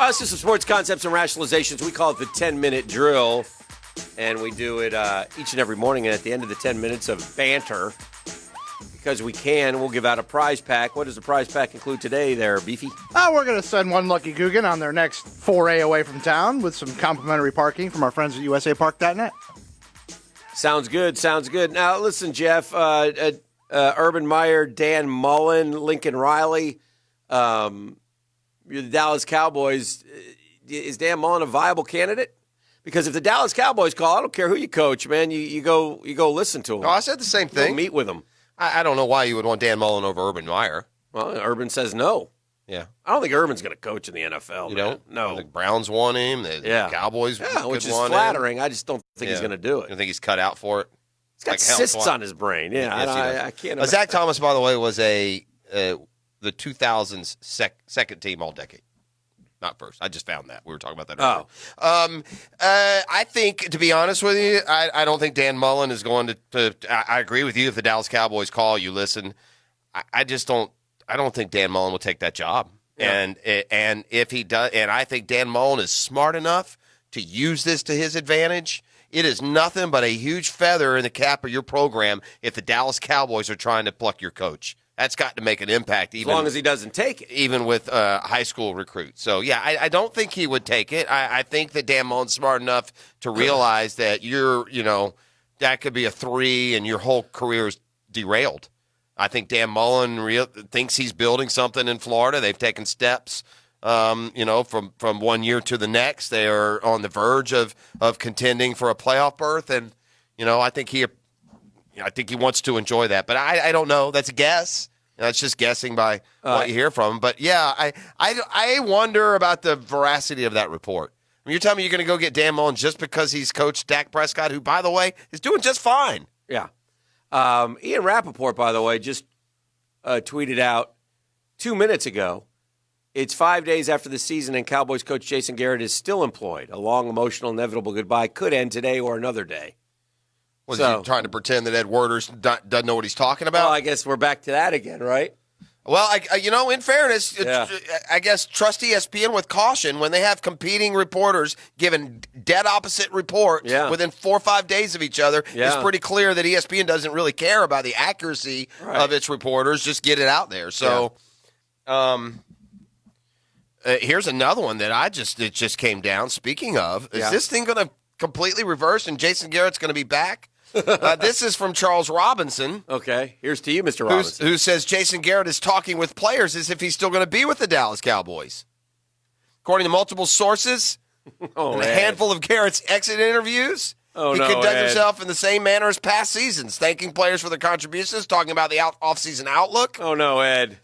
This is some sports concepts and rationalizations. We call it the 10-minute drill, and we do it each and every morning. And at the end of the 10 minutes of banter, because we can, we'll give out a prize pack. What does the prize pack include today there, Beefy? We're going to send one lucky Guggen on their next foray away from town with some complimentary parking from our friends at USAPark.net. Sounds good, sounds good. Now, listen, Jeff, Urban Meyer, Dan Mullen, Lincoln Riley, you're the Dallas Cowboys. Is Dan Mullen a viable candidate? Because if the Dallas Cowboys call, I don't care who you coach, man. You go listen to him. No, I said the same thing. Go meet with him. I don't know why you would want Dan Mullen over Urban Meyer. Well, Urban says no. Yeah. I don't think Urban's going to coach in the NFL. You man. don't? No. The Browns want him. The Cowboys which is want flattering. him. I just don't think he's going to do it. You think he's cut out for it? He's got cysts on his brain. Yeah, Yes, I can't imagine. Zach Thomas, by the way, was the 2000s second team all-decade. Not first. I just found that. We were talking about that earlier. I think, to be honest with you, I don't think Dan Mullen is going to I agree with you. If the Dallas Cowboys call, you listen. I just don't. I don't think Dan Mullen will take that job. Yeah. And if he does, and I think Dan Mullen is smart enough to use this to his advantage. It is nothing but a huge feather in the cap of your program if the Dallas Cowboys are trying to pluck your coach. That's got to make an impact, even as long as he doesn't take it, even with high school recruits. So yeah, I don't think he would take it. I think that Dan Mullen's smart enough to realize that that could be a 3 and your whole career is derailed. I think Dan Mullen thinks he's building something in Florida. They've taken steps, from 1 year to the next. They are on the verge of contending for a playoff berth, and I think he wants to enjoy that. But I don't know. That's a guess. That's just guessing by what you hear from him. But yeah, I wonder about the veracity of that report. I mean, you're telling me you're going to go get Dan Mullen just because he's coached Dak Prescott, who, by the way, is doing just fine. Yeah. Ian Rappaport, by the way, just tweeted out 2 minutes ago, it's 5 days after the season and Cowboys coach Jason Garrett is still employed. A long, emotional, inevitable goodbye could end today or another day. Was he trying to pretend that Ed Werder's doesn't know what he's talking about? Well, I guess we're back to that again, right? Well, in fairness, I guess trust ESPN with caution when they have competing reporters giving dead opposite reports within 4 or 5 days of each other. Yeah. It's pretty clear that ESPN doesn't really care about the accuracy of its reporters. Just get it out there. So, here's another one that it just came down. Speaking of, is this thing going to completely reverse and Jason Garrett's going to be back? This is from Charles Robinson. Okay, here's to you, Mr. Robinson. Who says Jason Garrett is talking with players as if he's still going to be with the Dallas Cowboys. According to multiple sources, and a handful of Garrett's exit interviews, he conducted himself in the same manner as past seasons, thanking players for their contributions, talking about the offseason outlook. Oh, no, Ed.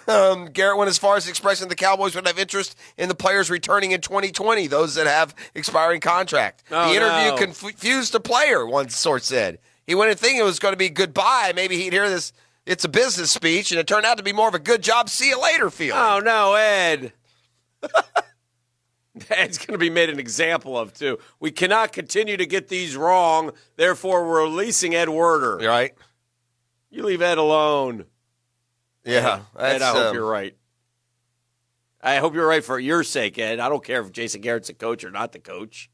Garrett went as far as expressing the Cowboys would have interest in the players returning in 2020, those that have expiring contract. The interview confused the player, one source said. He went in thinking it was going to be goodbye. Maybe he'd hear this, it's a business speech, and it turned out to be more of a good job, see you later feeling. Oh, no, Ed. Ed's going to be made an example of, too. We cannot continue to get these wrong, therefore we're releasing Ed Werder. Right. You leave Ed alone. Yeah, Ed, I hope you're right. I hope you're right for your sake, Ed. I don't care if Jason Garrett's a coach or not the coach.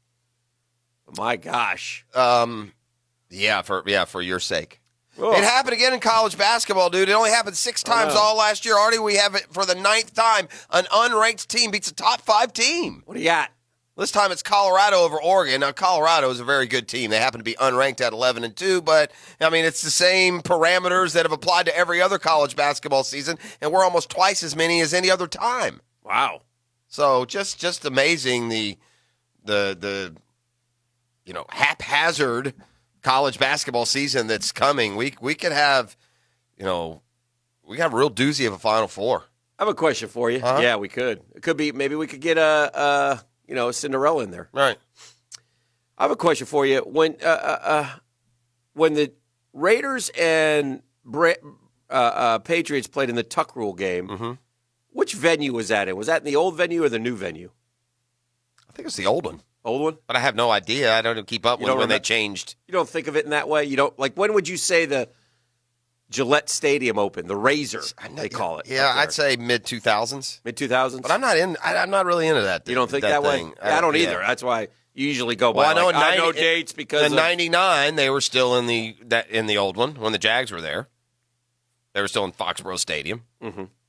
My gosh. For your sake. Oh. It happened again in college basketball, dude. It only happened 6 times all last year. Already we have it for the 9th time. An unranked team beats a top 5 team. What do you got? This time it's Colorado over Oregon. Now, Colorado is a very good team. They happen to be unranked at 11-2, but, I mean, it's the same parameters that have applied to every other college basketball season, and we're almost twice as many as any other time. Wow. So just amazing the haphazard college basketball season that's coming. We could have, we have a real doozy of a Final Four. I have a question for you. Uh-huh. Yeah, we could. It could be, maybe we could get a Cinderella in there. Right. I have a question for you. When the Raiders and Patriots played in the Tuck Rule game, which venue was that in? Was that in the old venue or the new venue? I think it's the old one. Old one? But I have no idea. I don't keep up with when they changed. You don't think of it in that way? You don't, like, when would you say the Gillette Stadium opened? The Razor, they call it. Yeah, I'd say mid-2000s. Mid-2000s? But I'm not really into that. You don't think that way? I don't either. That's why you usually go by. Well, I know dates because in '99 they were still in the old one when the Jags were there. They were still in Foxborough Stadium,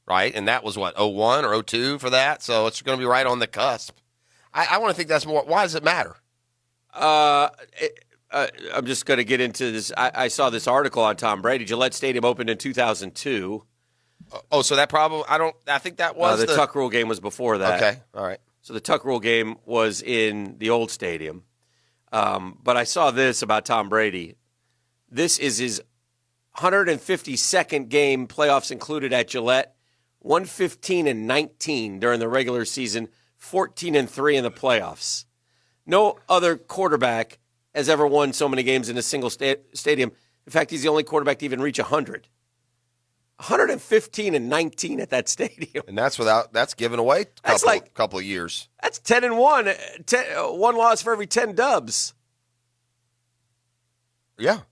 right? And that was what, 01 or 02 for that? So it's going to be right on the cusp. I want to think that's more. Why does it matter? I'm just going to get into this. I saw this article on Tom Brady. Gillette Stadium opened in 2002. Oh, so that probably I think that was the Tuck Rule game was before that. Okay, all right. So the Tuck Rule game was in the old stadium. But I saw this about Tom Brady. This is his 152nd game, playoffs included at Gillette. 115-19 during the regular season, 14-3 in the playoffs. No other quarterback has ever won so many games in a single stadium. In fact, he's the only quarterback to even reach 100. 115-19 at that stadium. And that's given away a couple of years. That's 10-1. One loss for every 10 dubs. Yeah.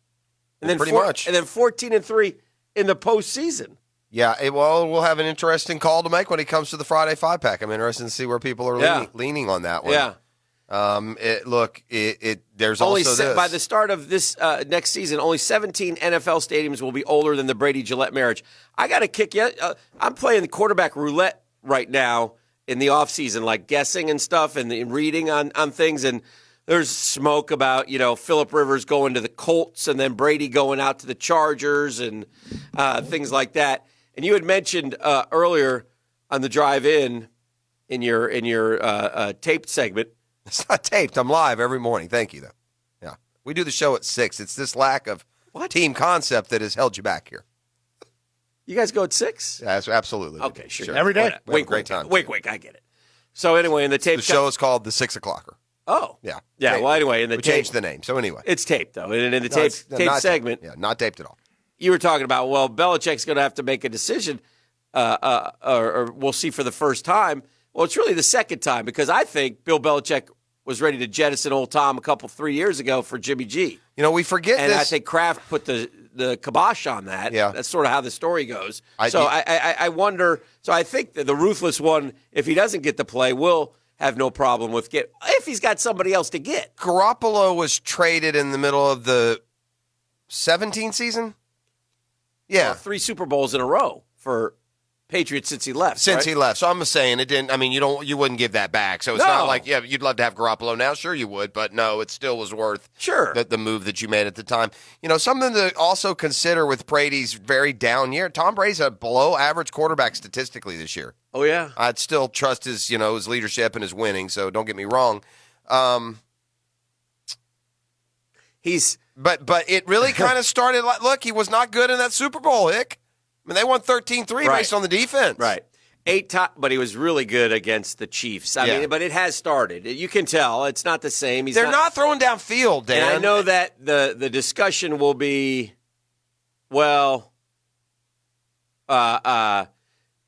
And then pretty much. And then 14-3 in the postseason. Yeah, we'll have an interesting call to make when it comes to the Friday 5-pack. I'm interested to see where people are leaning on that one. Yeah. There's only also this. By the start of this next season, only 17 NFL stadiums will be older than the Brady-Gillette marriage. I got to kick you. I'm playing the quarterback roulette right now in the offseason, like guessing and stuff and reading on things. And there's smoke about, Phillip Rivers going to the Colts and then Brady going out to the Chargers and things like that. And you had mentioned earlier on the drive-in in your taped segment. It's not taped. I'm live every morning. Thank you, though. Yeah. We do the show at 6. It's this lack of team concept that has held you back here. You guys go at 6? Yeah, absolutely. Okay, sure. Every day. Wink, great time. Wink, I get it. So anyway, in the tape... The show is called The 6 O'Clocker. Oh. Yeah. Yeah, well, anyway, in the we changed the name. So anyway. It's taped, though. And in the tape segment... Yeah, not taped at all. You were talking about, well, Belichick's going to have to make a decision, or we'll see for the first time. Well, it's really the second time because I think Bill Belichick was ready to jettison old Tom 3 years ago for Jimmy G. We forget and this. I think Kraft put the kibosh on that. Yeah. That's sort of how the story goes. I wonder. So I think that the ruthless one, if he doesn't get the play, will have no problem with if he's got somebody else to get. Garoppolo was traded in the middle of the 17 season? Yeah. 3 Super Bowls in a row for Patriots since he left. He left. So I'm saying it didn't. I mean, you wouldn't give that back. So it's not like, you'd love to have Garoppolo now. Sure, you would, but no, it still was worth the move that you made at the time. Something to also consider with Brady's very down year. Tom Brady's a below average quarterback statistically this year. Oh yeah, I'd still trust his his leadership and his winning. So don't get me wrong. But it really kind of started like, look, he was not good in that Super Bowl, Hick. I mean, they won 13-3 based on the defense. Right. 8 top, but he was really good against the Chiefs. I mean, but it has started. You can tell it's not the same. They're not throwing downfield, Dan. And I know that the discussion will be,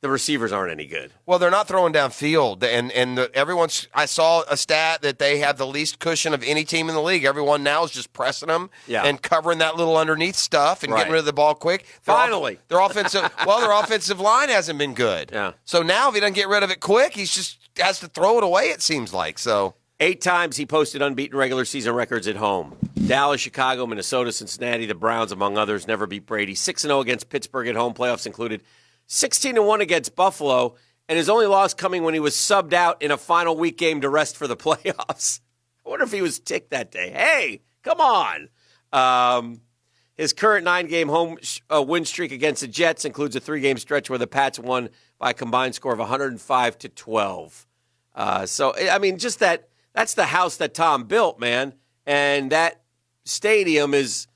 the receivers aren't any good. Well, they're not throwing downfield, and everyone's. I saw a stat that they have the least cushion of any team in the league. Everyone now is just pressing them and covering that little underneath stuff and getting rid of the ball quick. Finally, their offensive line hasn't been good. Yeah. So now if he doesn't get rid of it quick, he just has to throw it away. It seems like so. 8 times he posted unbeaten regular season records at home. Dallas, Chicago, Minnesota, Cincinnati, the Browns, among others, never beat Brady. 6-0 against Pittsburgh at home, playoffs included. 16-1 against Buffalo, and his only loss coming when he was subbed out in a final week game to rest for the playoffs. I wonder if he was ticked that day. Hey, come on. His current 9-game home win streak against the Jets includes a 3-game stretch where the Pats won by a combined score of 105-12. So, I mean, just that's the house that Tom built, man. And that stadium is,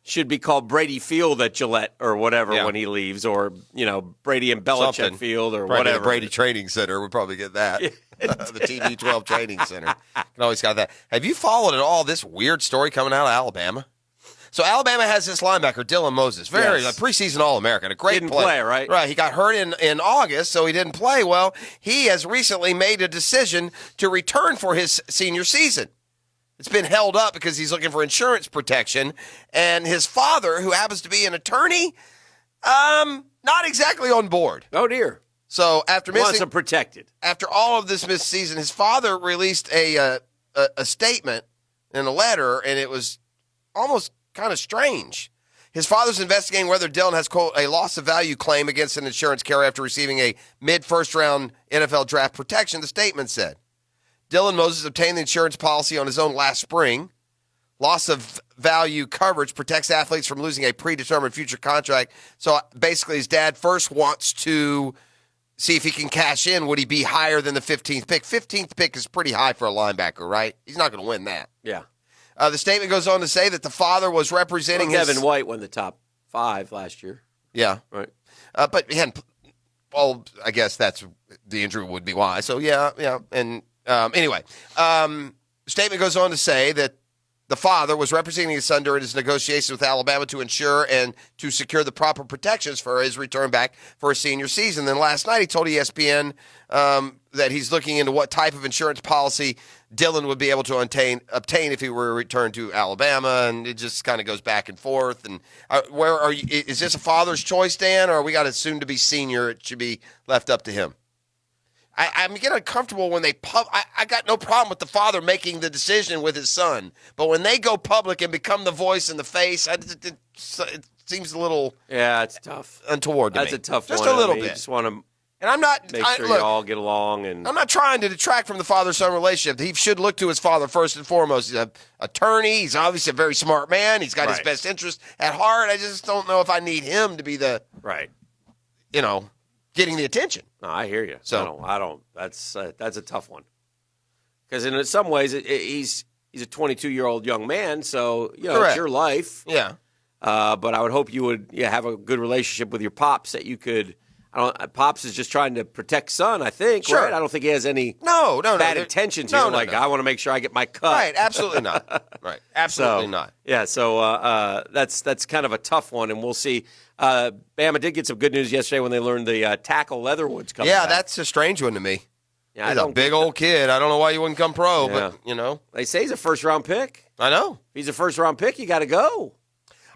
should be called Brady Field at Gillette or whatever when he leaves, or Brady and Belichick Field or whatever. The Brady Training Center would probably get that. The TB12 Training Center can always got that. Have you followed at all this weird story coming out of Alabama? So Alabama has this linebacker, Dylan Moses, preseason All-American, a great Didn't play, right? Right. He got hurt in August, so he didn't play. Well, he has recently made a decision to return for his senior season. It's been held up because he's looking for insurance protection. And his father, who happens to be an attorney, not exactly on board. Oh, dear. So after Wants missing, him protected. after all of this missed season, his father released a statement in a letter, and it was almost kind of strange. His father's investigating whether Dillon has, quote, a loss of value claim against an insurance carrier after receiving a mid-first round NFL draft protection, the statement said. Dillon Moses obtained the insurance policy on his own last spring. Loss of value coverage protects athletes from losing a predetermined future contract. So basically his dad first wants to see if he can cash in. Would he be higher than the 15th pick? 15th pick is pretty high for a linebacker, right? He's not going to win that. Yeah. The statement goes on to say that the father was representing Kevin White won the top 5 last year. Yeah. Right. But he hadn't. Well, I guess that's the injury would be why. So, yeah. And anyway, statement goes on to say that the father was representing his son during his negotiations with Alabama to ensure and to secure the proper protections for his return back for his senior season. Then last night he told ESPN that he's looking into what type of insurance policy Dillon would be able to obtain if he were returned to Alabama, and it just kind of goes back and forth. And where are you? Is this a father's choice, Dan, or we got a soon-to-be senior? It should be left up to him. I'm getting uncomfortable when they I got no problem with the father making the decision with his son, but when they go public and become the voice and the face, it seems a little it's tough. Untoward to That's me. a tough just one. a little You bit. just want to And I'm not make sure you all get along. And I'm not trying to detract from the father-son relationship. He should look to his father first and foremost. He's an attorney. He's obviously a very smart man. He's got his best interest at heart. I just don't know if I need him to be the getting the attention. No, I hear you. So I don't. That's a tough one. Because in some ways, he's a 22-year-old young man, so it's your life. Yeah. But I would hope you would have a good relationship with your pops that you could. Pops is just trying to protect son, I think. Sure. Right? I don't think he has any no bad intentions here. I want to make sure I get my cut. Right, absolutely not. Right, absolutely not. Yeah, so that's kind of a tough one, and we'll see. Bama did get some good news yesterday when they learned the tackle Leatherwood's coming back. Yeah, that's a strange one to me. Yeah, he's a big old kid. I don't know why you wouldn't come pro, but They say he's a first-round pick. I know. If he's a first-round pick, you got to go.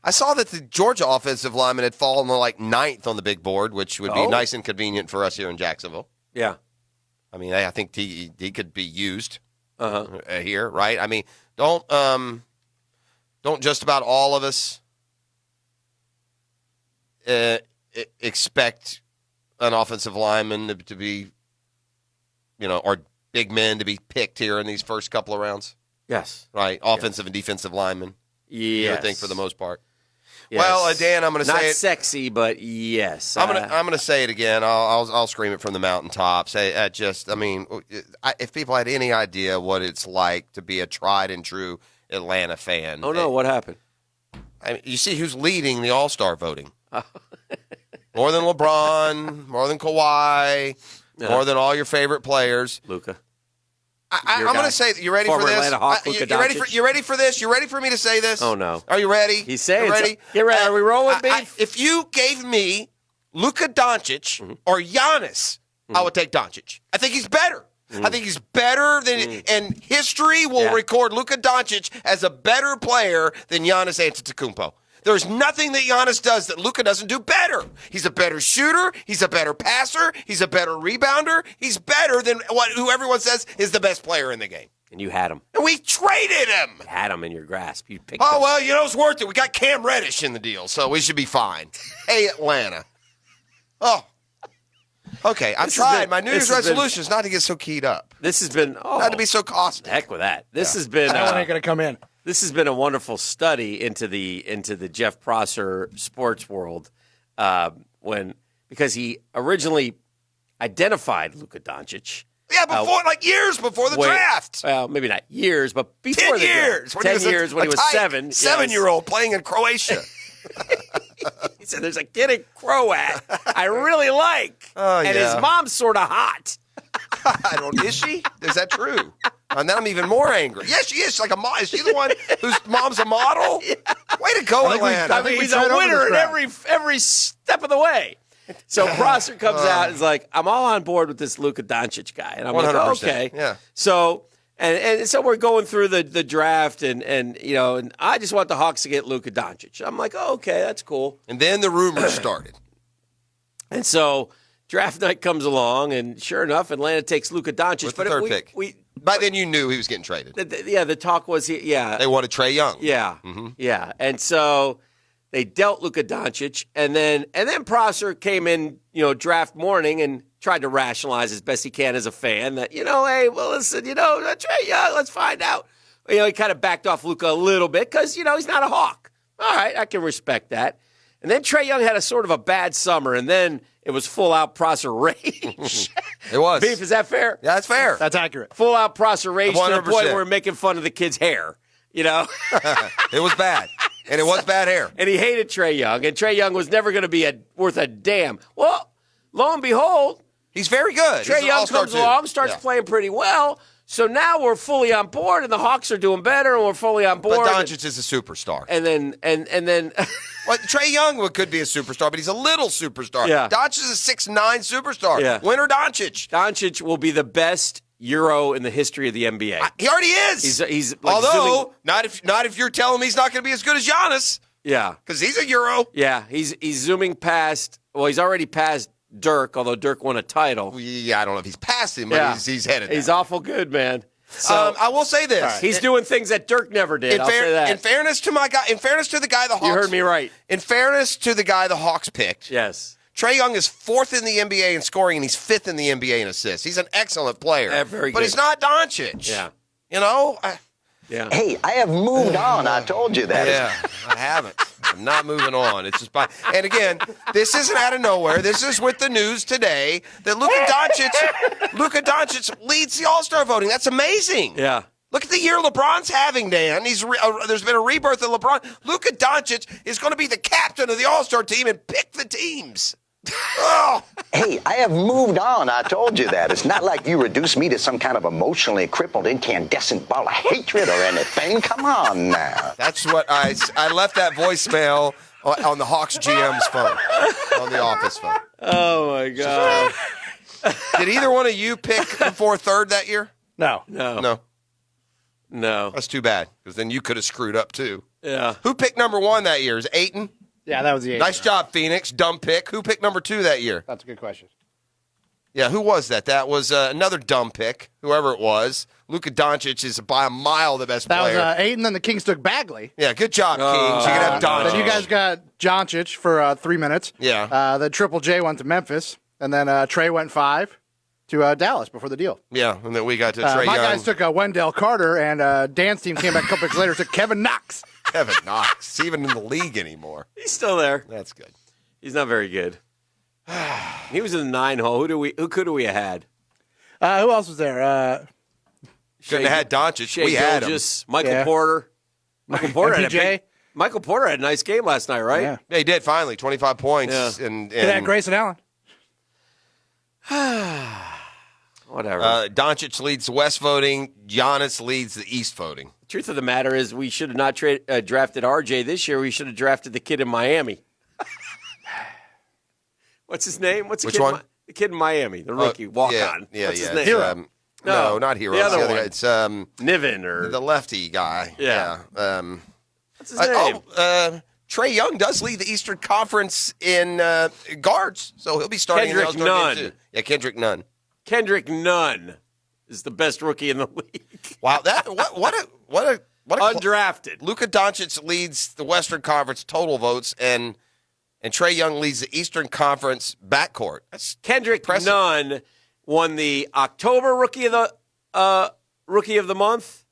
I saw that the Georgia offensive lineman had fallen like 9th on the big board, which would be nice and convenient for us here in Jacksonville. Yeah. I mean, I think he could be used here, right? I mean, don't just about all of us expect an offensive lineman to be, or big men to be picked here in these first couple of rounds? Yes. Right? Offensive and defensive linemen. Yes. I think for the most part. Yes. Well, Dan, I'm going to say it. Not sexy, but yes. I'm going to say it again. I'll scream it from the mountaintops. If people had any idea what it's like to be a tried and true Atlanta fan. Oh no, what happened? You see who's leading the All-Star voting. More than LeBron, more than Kawhi, more than all your favorite players. Luka. I'm going to say, you ready for this? Atlanta Hawk, Luka Doncic. You ready for this? You ready for me to say this? Oh, no. Are you ready? He's saying, ready? Get ready. Are we rolling, beef? If you gave me Luka Doncic or Giannis, I would take Doncic. I think he's better. I think he's better than, and history will record Luka Doncic as a better player than Giannis Antetokounmpo. There's nothing that Giannis does that Luka doesn't do better. He's a better shooter. He's a better passer. He's a better rebounder. He's better than who everyone says is the best player in the game. And you had him. And we traded him. You had him in your grasp. You picked him. Well, it's worth it. We got Cam Reddish in the deal, so we should be fine. Hey, Atlanta. Oh. Okay, I've tried. My New Year's resolution is not to get so keyed up. This has been... not to be so caustic. Heck with that. This has been... That one ain't going to come in. This has been a wonderful study into the Jeff Prosser sports world, because he originally identified Luka Doncic. Yeah, years before the draft. Well, maybe not years, but before 10 years. 10 years when he was 7. 7-year-old playing in Croatia. He said, "There's a kid in Croat I really like, and his mom's sort of hot." Is she? Is that true? And then I'm even more angry. Yes, she is. She's like a model. Is she the one whose mom's a model? Yeah. Way to go, Atlanta. I think he's a winner in every step of the way. So Prosser comes out and is like, "I'm all on board with this Luka Doncic guy," and I'm 100%. Like, "Okay." Yeah. So And so we're going through the draft, and I just want the Hawks to get Luka Doncic. I'm like, oh, okay, that's cool. And then the rumors started. And so draft night comes along, and sure enough, Atlanta takes Luka Doncic. With the third pick. By then you knew he was getting traded. The talk was, They wanted Trae Young. Yeah, yeah. And so they dealt Luka Doncic, and then Prosser came in, draft morning and tried to rationalize as best he can as a fan that, hey, well, listen, Trae Young, let's find out. He kind of backed off Luka a little bit because, he's not a Hawk. All right, I can respect that. And then Trae Young had a sort of a bad summer, and then it was full-out Prosser rage. It was. Beef, is that fair? Yeah, that's fair. That's accurate. Full-out Prosser rage 100%. to the point where we're making fun of the kid's hair, It was bad. And it was bad hair. And he hated Trae Young, and Trae Young was never going to be worth a damn. Well, lo and behold, he's very good. Trae Young comes along, starts playing pretty well. So now we're fully on board, and the Hawks are doing better, and we're fully on board. But Doncic is a superstar. And then well, Trae Young could be a superstar, but he's a little superstar. Yeah. Doncic is a 6'9" superstar. Yeah. Winner Doncic. Doncic will be the best Euro in the history of the NBA. He already is. He's like although not if you're telling me he's not going to be as good as Giannis. Yeah, because he's a Euro. Yeah, he's zooming past. Well, he's already passed Dirk, although Dirk won a title. Yeah, I don't know if he's past him, but he's headed. He's awful good, man. So I will say this: he's doing things that Dirk never did. I'll say that. In fairness to my guy, in fairness to the guy the Hawks, you heard me right. In fairness to the guy the Hawks picked, yes, Trae Young is 4th in the NBA in scoring, and he's 5th in the NBA in assists. He's an excellent player, very good. But he's not Doncic. Yeah, Yeah. Hey, I have moved on. I told you that. Yeah, I haven't. I'm not moving on. It's just by. And again, this isn't out of nowhere. This is with the news today that Luka Doncic leads the All-Star voting. That's amazing. Yeah. Look at the year LeBron's having, Dan. There's been a rebirth of LeBron. Luka Doncic is going to be the captain of the All-Star team and pick the teams. Oh. Hey, I have moved on. I told you that. It's not like you reduced me to some kind of emotionally crippled, incandescent ball of hatred or anything. Come on now. That's what I left that voicemail on the Hawks GM's phone, on the office phone. Oh, my God. Did either one of you pick before third that year? No. That's too bad, because then you could have screwed up, too. Yeah. Who picked number 1 that year? Is it Ayton? Yeah, that was the 8. Nice job, Phoenix. Dumb pick. Who picked number 2 that year? That's a good question. Yeah, who was that? That was another dumb pick, whoever it was. Luka Doncic is by a mile the best player. That was 8, and then the Kings took Bagley. Yeah, good job, Kings. You can have Doncic. Then you guys got Doncic for 3 minutes. Yeah. Then Triple J went to Memphis, and then Trae went 5 to Dallas before the deal. Yeah, and then we got to Trae Young. My guys took Wendell Carter, and Dan's team came back a couple weeks later, took Kevin Knox. Kevin Knox. Is he even in the league anymore? He's still there. That's good. He's not very good. He was in the 9 hole. Who could we have had? Who else was there? Couldn't have had Doncic. Shea We had him. Gilgeous, Michael Porter. Michael Porter had a nice game last night, right? Yeah. Yeah, he did finally. 25 points. Yeah. And Could have had Grayson Allen. Whatever. Doncic leads the West voting. Giannis leads the East voting. The truth of the matter is we should have not drafted RJ this year. We should have drafted the kid in Miami. What's his name? What's the Which kid one? The kid in Miami, the rookie, walk-on. Yeah, What's yeah. his name? Hero. No, not Hero. The It's other guy. one. It's Niven or the lefty guy. Yeah. What's his name? Trae Young does lead the Eastern Conference in guards, so he'll be starting Kendrick in the All-Star Nunn. game too. Yeah, Kendrick Nunn. Kendrick Nunn is the best rookie in the league. Wow, that what a Undrafted. Luka Doncic leads the Western Conference total votes, and Trae Young leads the Eastern Conference backcourt. That's Kendrick impressive. Nunn won the October Rookie of the Month,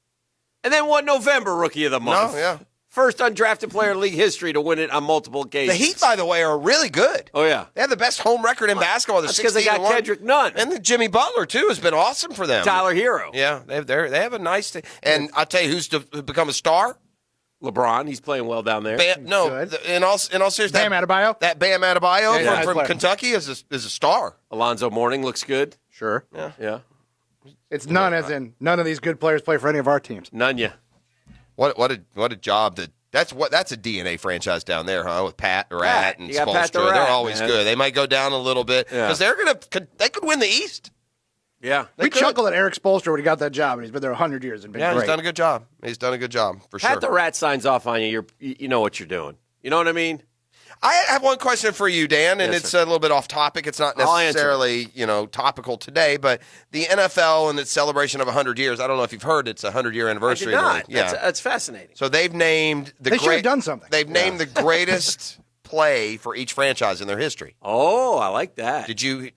and then won November Rookie of the Month. No, yeah. First undrafted player in league history to win it on multiple occasions. The Heat, by the way, are really good. Oh, yeah. They have the best home record in basketball. They're That's because they got 16-1. Kendrick Nunn. And the Jimmy Butler, too, has been awesome for them. Tyler Hero. Yeah, they have a nice thing. And I'll tell you who's become a star? LeBron, he's playing well down there. In all seriousness, Bam Adebayo. that Bam Adebayo Yeah, from player. Kentucky is a star. Alonzo Mourning looks good. Sure. Yeah. It's none as in none of these good players play for any of our teams. None ya. What a job that's a DNA franchise down there, huh? With Pat Rat and You got Pat the Spoelstra. Rat, They're always man. good. They might go down a little bit because they could win the East. Yeah. We chuckled at Eric Spoelstra when he got that job, and he's been there 100 years and been Yeah, great. he's done a good job. He's done a good job, for sure. Pat the rat signs off on you. You know what you're doing. You know what I mean? I have one question for you, Dan, and Yes, it's sir. a little bit off topic. It's not I'll answer. necessarily, topical today, but the NFL and its celebration of 100 years, I don't know if you've heard, it's a 100-year I anniversary. did of the not. league. Yeah. That's fascinating. So they've named They should have done something. They've named the greatest play for each franchise in their history. Oh, I like that. Did you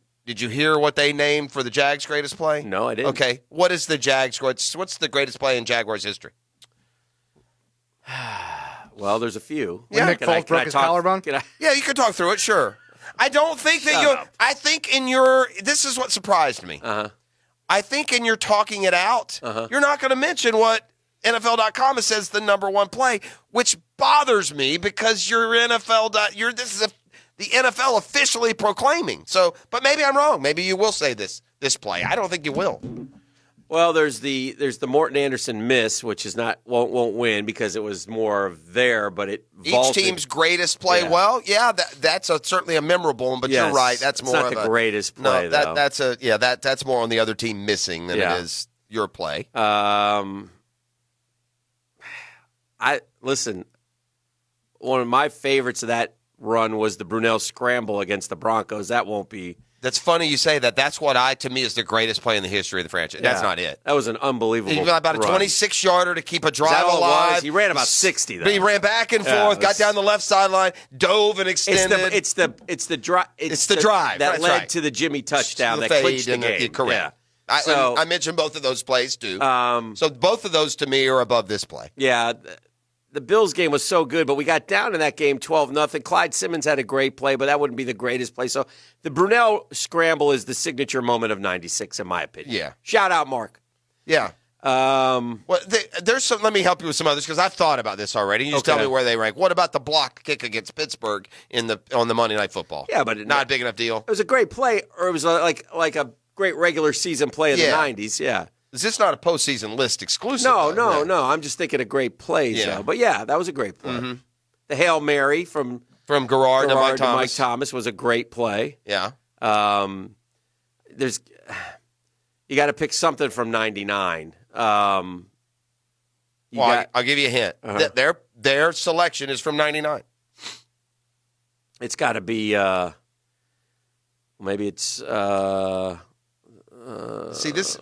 hear what they named for the Jags' greatest play? No, I didn't. Okay. What is the Jags' what's the greatest play in Jaguars history? Well, there's a few. When Nick Foles broke his collarbone? Yeah, you can talk through it, sure. I don't think that up. I think this is what surprised me. Uh-huh. I think in your talking it out, you're not going to mention what NFL.com says the number one play, which bothers me because you're NFL. The NFL officially proclaiming. So, but maybe I'm wrong. Maybe you will say this play. I don't think you will. Well, there's the Morton Anderson miss, which is won't win because it was more of there, but it vaulted. Each team's greatest play. Yeah. Well, yeah, that's certainly a memorable one. But Yes. you're right. That's It's more not of the greatest play, though. that's more on the other team missing than Yeah. it is your play. Listen. One of my favorites of that run was the Brunell scramble against the Broncos. That won't be. That's funny you say that. That's what to me is the greatest play in the history of the franchise. That's Yeah. not it. That was an unbelievable. He got about a run. 26-yarder to keep a Is drive that all it alive. was? He ran about 60. Though. But he ran back and Yeah, forth, it got was- down the left sideline, dove and extended. It's the drive. It's the drive. that That's led right. to the Jimmy touchdown The that fade clinched the and game. correct. Yeah. I mentioned both of those plays too. So, So both of those to me are above this play. yeah, the Bills game was so good, but we got down in that game 12-0. Clyde Simmons had a great play, but that wouldn't be the greatest play. So the Brunell scramble is the signature moment of '96, in my opinion. Yeah. Shout out, Mark. Yeah. Well, there's some. Let me help you with some others because I've thought about this already. You just tell Okay. me where they rank. What about the blocked kick against Pittsburgh on the Monday Night Football? Yeah, but not a big enough deal. It was a great play, or it was like a great regular season play in Yeah. the '90s. Yeah. Is this not a postseason list exclusive? No, though? no. I'm just thinking of great plays, Yeah. though. But yeah, that was a great play. The Hail Mary from From Garrard to Mike to Thomas. Mike Thomas was a great play. Yeah. There's you got to pick something from '99. I'll give you a hint. Their selection is from '99. It's got to be maybe it's See this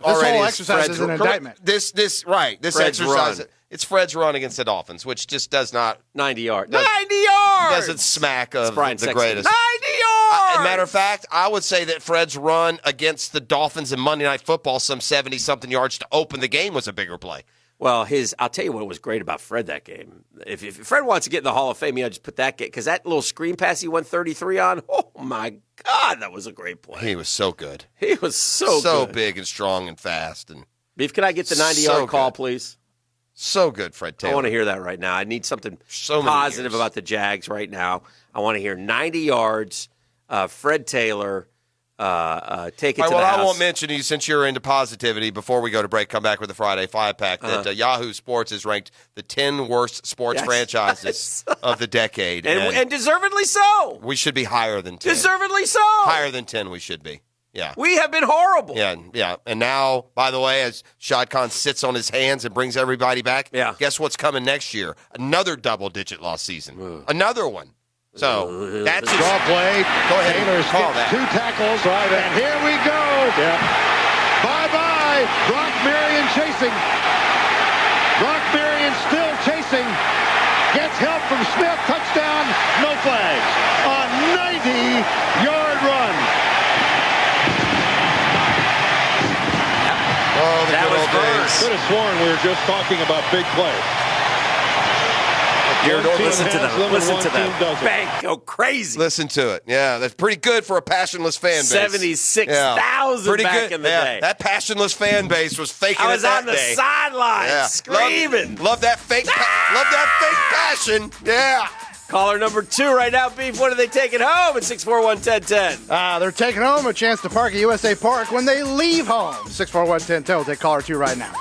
whole is exercise is an indictment. This Fred's exercise. run. It's Fred's run against the Dolphins, which just does not 90 yards. Does- 90 yards. doesn't smack of Brian the Sexton. greatest. 90 yards. As a matter of fact, I would say that Fred's run against the Dolphins in Monday Night Football, some 70-something yards to open the game, was a bigger play. Well, I'll tell you what was great about Fred that game. If Fred wants to get in the Hall of Fame, I'll just put that game because that little screen pass he went 33 on. Oh my God, that was a great play. He was so good. He was so good. big and strong and fast and Beef, can I get the 90-yard so call, good. please? so good, Fred Taylor. I want to hear that right now. I need something So many positive years. about the Jags right now. I want to hear 90 yards, Fred Taylor, take it All right, to the well, house. I won't mention you since you're into positivity. Before we go to break, come back with the Friday 5-pack. That Yahoo Sports has ranked the 10 worst sports Yes. franchises of the decade. and deservedly so. we should be higher than 10. Deservedly so. Higher than 10 we should be. Yeah. We have been horrible. Yeah. And now, by the way, as Shad Khan sits on his hands and brings everybody back, guess what's coming next year? Another double-digit loss season. Another one. So that's his Draw play. Go ahead Taylor and call skips that. 2 tackles, and here we go. Yeah. Bye-bye. Brock Marion chasing. Brock Marion still chasing. Gets help from Smith. Touchdown. No flags. A 90-yard run. Oh, the That good was old Bird. days. Could have sworn we were just talking about big play. One team Listen to has them. them, Listen and to one team them. doesn't. Bank go crazy. Listen to it. Yeah, that's pretty good for a passionless fan base. 76,000 Pretty back good. in the day. That passionless fan base was faking I was it that on the day. sideline screaming. Love that fake passion. Yeah. Caller number 2 right now, Beef. What are they taking home at 641-1010? They're taking home a chance to park at USA Park when they leave home. 641-1010. We'll take caller 2 right now.